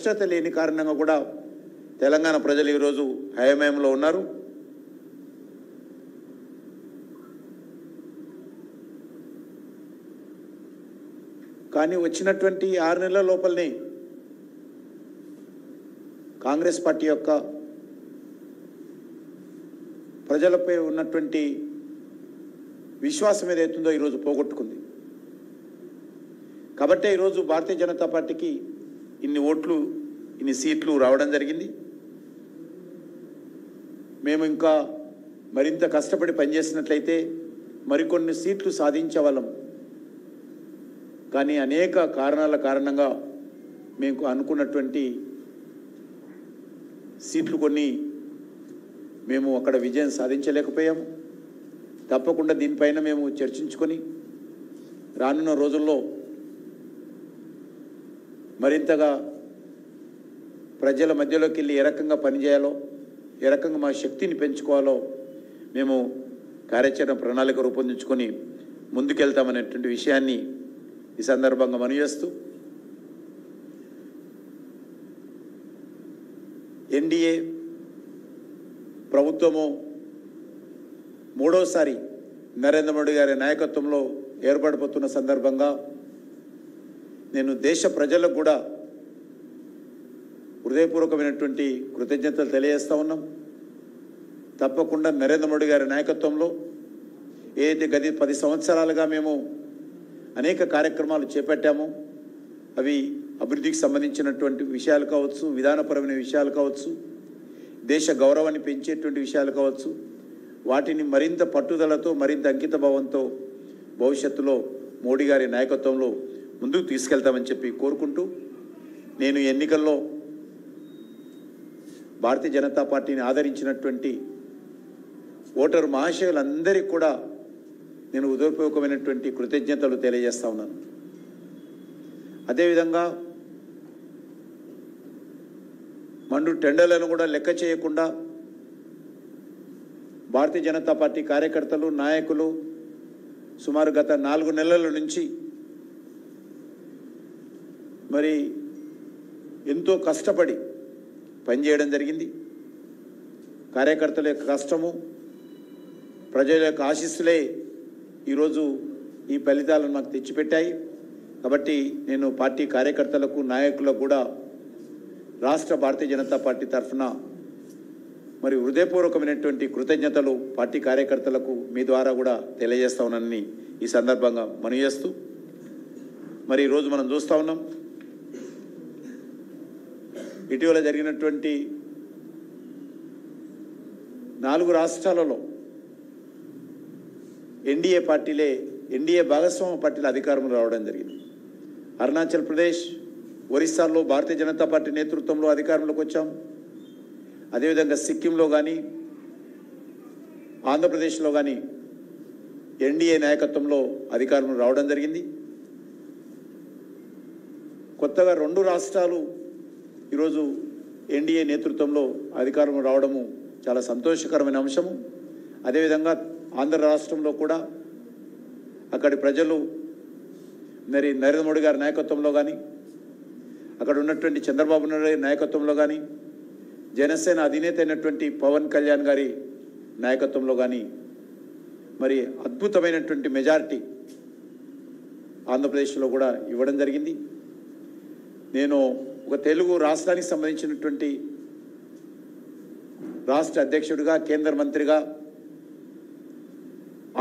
స్పష్టత లేని కారణంగా కూడా తెలంగాణ ప్రజలు ఈరోజు అయోమయంలో ఉన్నారు. కానీ వచ్చినటువంటి 6 నెలల లోపలనే కాంగ్రెస్ పార్టీ యొక్క ప్రజలపై ఉన్నటువంటి విశ్వాసం ఏదైతుందో ఈరోజు పోగొట్టుకుంది. కాబట్టే ఈరోజు భారతీయ జనతా పార్టీకి ఇన్ని ఓట్లు, ఇన్ని సీట్లు రావడం జరిగింది. మేము ఇంకా మరింత కష్టపడి పనిచేసినట్లయితే మరికొన్ని సీట్లు సాధించే వాళ్ళం. కానీ అనేక కారణాల కారణంగా మేము అనుకున్నటువంటి సీట్లు కొన్ని మేము అక్కడ విజయం సాధించలేకపోయాము. తప్పకుండా దీనిపైన మేము చర్చించుకొని రానున్న రోజుల్లో మరింతగా ప్రజల మధ్యలోకి వెళ్ళి ఏ రకంగా పనిచేయాలో, ఏ రకంగా మా శక్తిని పెంచుకోవాలో మేము కార్యాచరణ ప్రణాళిక రూపొందించుకొని ముందుకెళ్తామనేటువంటి విషయాన్ని ఈ సందర్భంగా మనవి చేస్తూ, ఎన్డీఏ ప్రభుత్వము మూడోసారి నరేంద్ర మోడీ గారి నాయకత్వంలో ఏర్పడిపోతున్న సందర్భంగా నేను దేశ ప్రజలకు కూడా హృదయపూర్వకమైనటువంటి కృతజ్ఞతలు తెలియజేస్తూ ఉన్నాం. తప్పకుండా నరేంద్ర మోడీ గారి నాయకత్వంలో ఏదైతే గత 10 సంవత్సరాలుగా మేము అనేక కార్యక్రమాలు చేపట్టామో అవి అభివృద్ధికి సంబంధించినటువంటి విషయాలు కావచ్చు, విధానపరమైన విషయాలు కావచ్చు, దేశ గౌరవాన్ని పెంచేటువంటి విషయాలు కావచ్చు, వాటిని మరింత పట్టుదలతో, మరింత అంకిత భావంతో భవిష్యత్తులో మోడీ గారి నాయకత్వంలో ముందుకు తీసుకెళ్తామని చెప్పి కోరుకుంటూ, నేను ఎన్నికల్లో భారతీయ జనతా పార్టీని ఆదరించినటువంటి ఓటరు మహాశయులందరికీ కూడా నేను హృదయపూర్వకమైనటువంటి కృతజ్ఞతలు తెలియజేస్తా ఉన్నాను. అదేవిధంగా మండు టెండర్లను కూడా లెక్క చేయకుండా భారతీయ జనతా పార్టీ కార్యకర్తలు, నాయకులు సుమారు గత 4 నెలల నుంచి మరి ఎంతో కష్టపడి పనిచేయడం జరిగింది. కార్యకర్తల యొక్క కష్టము, ప్రజల యొక్క ఆశీస్సులే ఈరోజు ఈ ఫలితాలను మాకు తెచ్చిపెట్టాయి. కాబట్టి నేను పార్టీ కార్యకర్తలకు, నాయకులకు కూడా రాష్ట్ర భారతీయ జనతా పార్టీ తరఫున మరి హృదయపూర్వకమైనటువంటి కృతజ్ఞతలు పార్టీ కార్యకర్తలకు మీ ద్వారా కూడా తెలియజేస్తా ఉన్నానని ఈ సందర్భంగా మనవి చేస్తూ, మరి ఈరోజు మనం చూస్తూ ఉన్నాం ఇటీవల జరిగినటువంటి 4 రాష్ట్రాలలో ఎన్డీఏ భాగస్వామ్య పార్టీల అధికారంలో రావడం జరిగింది. అరుణాచల్ ప్రదేశ్, ఒరిస్సాలో భారతీయ జనతా పార్టీ నేతృత్వంలో అధికారంలోకి వచ్చాం. అదేవిధంగా సిక్కింలో కానీ, ఆంధ్రప్రదేశ్లో కానీ ఎన్డీఏ నాయకత్వంలో అధికారంలో రావడం జరిగింది. కొత్తగా 2 రాష్ట్రాలు ఈరోజు ఎన్డీఏ నేతృత్వంలో అధికారంలో రావడము చాలా సంతోషకరమైన అంశము. అదేవిధంగా ఆంధ్ర రాష్ట్రంలో కూడా అక్కడి ప్రజలు మరి నరేంద్ర మోడీ గారి నాయకత్వంలో కానీ, అక్కడ ఉన్నటువంటి చంద్రబాబు నాయుడు నాయకత్వంలో కానీ, జనసేన అధినేత అయినటువంటి పవన్ కళ్యాణ్ గారి నాయకత్వంలో కానీ మరి అద్భుతమైనటువంటి మెజారిటీ ఆంధ్రప్రదేశ్లో కూడా ఇవ్వడం జరిగింది. నేను ఒక తెలుగు రాష్ట్రానికి సంబంధించినటువంటి రాష్ట్ర అధ్యక్షుడిగా, కేంద్ర మంత్రిగా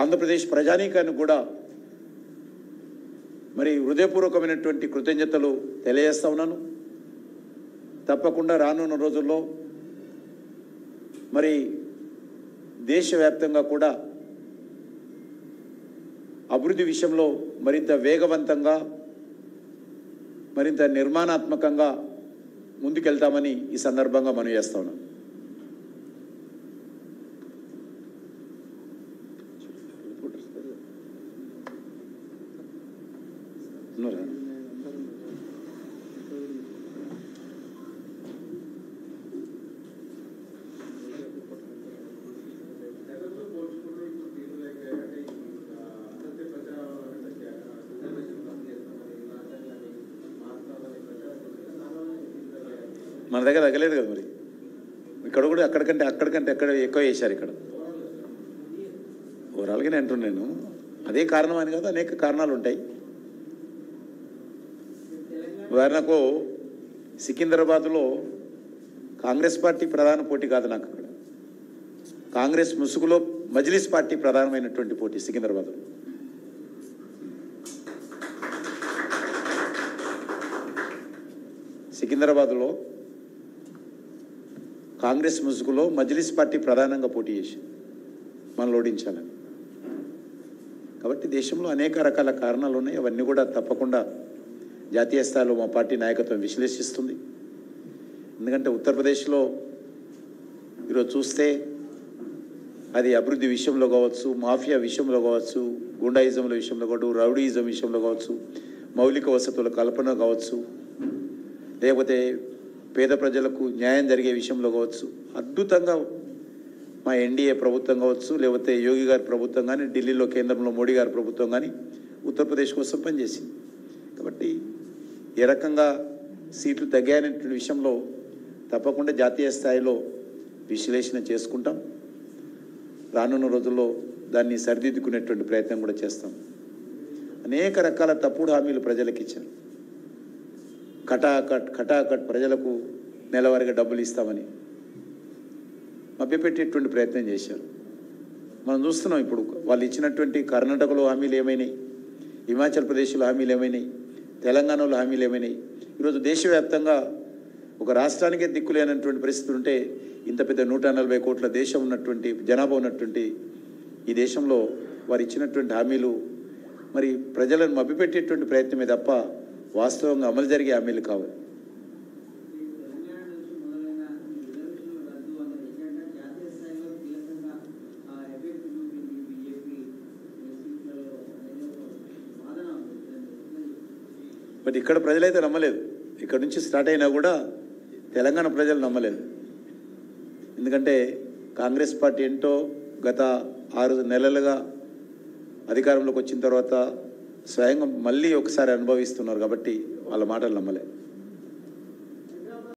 ఆంధ్రప్రదేశ్ ప్రజానీకాన్ని కూడా మరి హృదయపూర్వకమైనటువంటి కృతజ్ఞతలు తెలియజేస్తా ఉన్నాను. తప్పకుండా రానున్న రోజుల్లో మరి దేశవ్యాప్తంగా కూడా అభివృద్ధి విషయంలో మరింత వేగవంతంగా, మరింత నిర్మాణాత్మకంగా ముందుకెళ్తామని ఈ సందర్భంగా మనం చేస్తా ఉన్నాం. మన దగ్గర తగ్గలేదు కదా మరి. ఇక్కడ కూడా అక్కడికంటే ఎక్కడ ఎక్కువ చేశారు. ఇక్కడ ఓవరాల్గానే అంటున్నాను, అదే కారణం అని కాదు, అనేక కారణాలు ఉంటాయి. ఉదాహరణకు సికింద్రాబాద్లో కాంగ్రెస్ పార్టీ ప్రధాన పోటీ కాదు నాకు. అక్కడ కాంగ్రెస్ ముసుగులో మజ్లిస్ పార్టీ ప్రధానమైనటువంటి పోటీ సికింద్రాబాద్లో. సికింద్రాబాద్లో కాంగ్రెస్ ముసుగులో మజ్లిస్ పార్టీ ప్రధానంగా పోటీ చేసి మనల్ని ఓడించాలని. కాబట్టి దేశంలో అనేక రకాల కారణాలు ఉన్నాయి. అవన్నీ కూడా తప్పకుండా జాతీయ స్థాయిలో మా పార్టీ నాయకత్వం విశ్లేషిస్తుంది. ఎందుకంటే ఉత్తరప్రదేశ్లో ఈరోజు చూస్తే అది అభివృద్ధి విషయంలో కావచ్చు, మాఫియా విషయంలో కావచ్చు, గుండాయిజంల విషయంలో కావచ్చు, రౌడీయిజం విషయంలో కావచ్చు, మౌలిక వసతుల కల్పన కావచ్చు, లేకపోతే పేద ప్రజలకు న్యాయం జరిగే విషయంలో కావచ్చు, అద్భుతంగా మా ఎన్డీఏ ప్రభుత్వం కావచ్చు, లేకపోతే యోగి గారి ప్రభుత్వం కానీ, ఢిల్లీలో కేంద్రంలో మోడీ గారి ప్రభుత్వం కానీ ఉత్తరప్రదేశ్ కోసం పనిచేసింది. కాబట్టి ఏ రకంగా సీట్లు తగ్గాయనేటువంటి విషయంలో తప్పకుండా జాతీయ స్థాయిలో విశ్లేషణ చేసుకుంటాం. రానున్న రోజుల్లో దాన్ని సరిదిద్దుకునేటువంటి ప్రయత్నం కూడా చేస్తాం. అనేక రకాల తప్పుడు హామీలు ప్రజలకు ఇచ్చారు. కటాకట్ ప్రజలకు నెలవారీగా డబ్బులు ఇస్తామని మభ్యపెట్టేటువంటి ప్రయత్నం చేశారు. మనం చూస్తున్నాం. ఇప్పుడు వాళ్ళు ఇచ్చినటువంటి కర్ణాటకలో హామీలు ఏమైనాయి, హిమాచల్ ప్రదేశ్లో హామీలు ఏమైనాయి, తెలంగాణలో హామీలు ఏమైనాయి. ఈరోజు దేశవ్యాప్తంగా ఒక రాష్ట్రానికే దిక్కులేనటువంటి పరిస్థితులు ఉంటే, ఇంత పెద్ద 140 కోట్ల దేశం ఉన్నటువంటి జనాభా ఉన్నటువంటి ఈ దేశంలో వారు ఇచ్చినటువంటి హామీలు మరి ప్రజలను మభ్యపెట్టేటువంటి ప్రయత్నమే తప్ప వాస్తవంగా అమలు జరిగే హామీలు కావు. బట్ ఇక్కడ ప్రజలైతే నమ్మలేదు. ఇక్కడ నుంచి స్టార్ట్ అయినా కూడా తెలంగాణ ప్రజలు నమ్మలేదు. ఎందుకంటే కాంగ్రెస్ పార్టీ ఏంటో గత 6 నెలలుగా అధికారంలోకి వచ్చిన తర్వాత స్వయంగా మళ్ళీ ఒకసారి అనుభవిస్తున్నారు కాబట్టి వాళ్ళ మాటలు నమ్మలేదు.